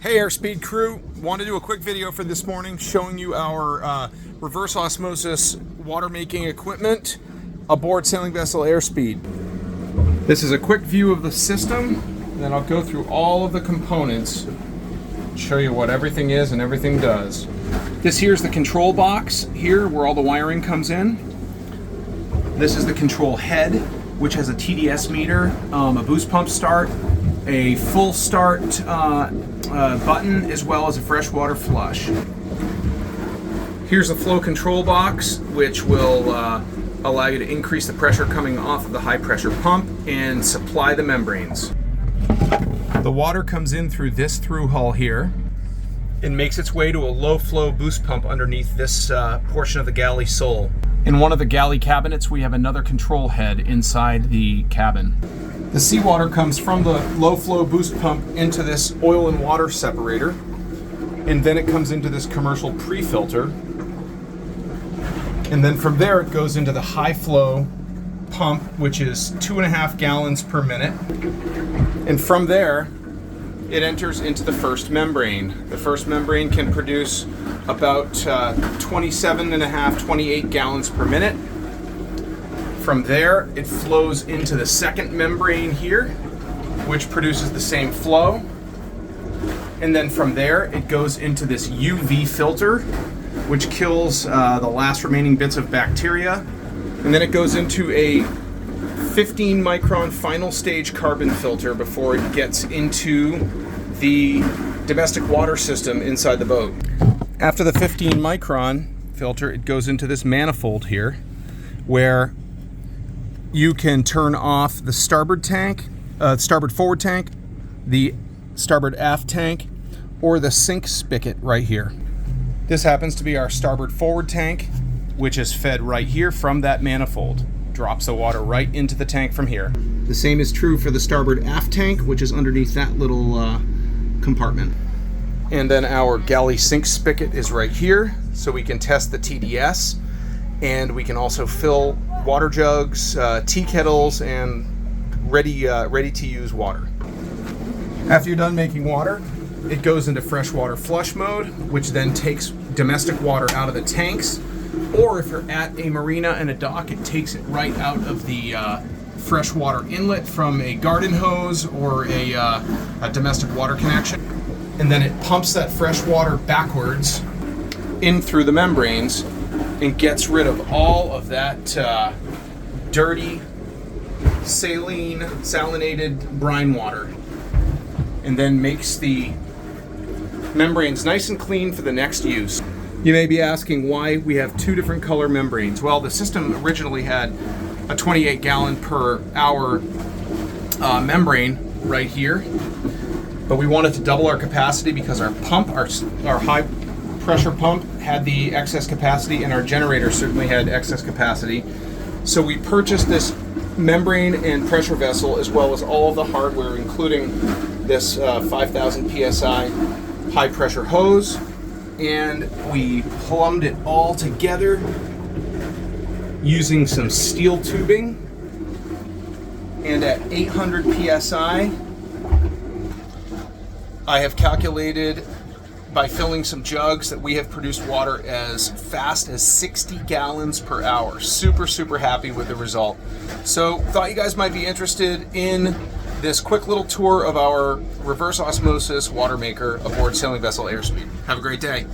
Hey Airspeed crew, want to do a quick video for this morning showing you our reverse osmosis water making equipment aboard Sailing Vessel Airspeed. This is a quick view of the system, and then I'll go through all of the components, show you what everything is and everything does. This here's the control box here where all the wiring comes in. This is the control head, which has a TDS meter, a boost pump start, a full start button, as well as a freshwater flush. Here's a flow control box, which will allow you to increase the pressure coming off of the high pressure pump and supply the membranes. The water comes in through this through hull here and makes its way to a low flow boost pump underneath this portion of the galley sole. In one of the galley cabinets, we have another control head inside the cabin. The seawater comes from the low flow boost pump into this oil and water separator, and then it comes into this commercial pre-filter. And then from there it goes into the high flow pump, which is 2.5 gallons per minute. And from there, it enters into the first membrane. The first membrane can produce about 27.5, 28 gallons per minute. From there, it flows into the second membrane here, which produces the same flow. And then from there, it goes into this UV filter, which kills the last remaining bits of bacteria. And then it goes into a 15 micron final stage carbon filter before it gets into the domestic water system inside the boat. After the 15 micron filter, it goes into this manifold here, where you can turn off the starboard tank, starboard forward tank, the starboard aft tank, or the sink spigot right here. This happens to be our starboard forward tank, which is fed right here from that manifold. Drops the water right into the tank from here. The same is true for the starboard aft tank, which is underneath that little compartment. And then our galley sink spigot is right here, so we can test the TDS, and we can also fill water jugs, tea kettles, and ready to use water. After you're done making water, it goes into freshwater flush mode, which then takes domestic water out of the tanks. Or if you're at a marina and a dock, it takes it right out of the freshwater inlet from a garden hose or a domestic water connection. And then it pumps that fresh water backwards in through the membranes and gets rid of all of that dirty, salinated brine water, and then makes the membranes nice and clean for the next use. You may be asking why we have two different color membranes. Well, the system originally had a 28 gallon per hour membrane right here, but we wanted to double our capacity because our pump, our high pressure pump, had the excess capacity, and our generator certainly had excess capacity. So we purchased this membrane and pressure vessel, as well as all of the hardware, including this 5,000 psi high pressure hose, and we plumbed it all together using some steel tubing. And at 800 psi, I have calculated by filling some jugs that we have produced water as fast as 60 gallons per hour. Super, super happy with the result. So thought you guys might be interested in this quick little tour of our reverse osmosis water maker aboard Sailing Vessel Airspeed. Have a great day.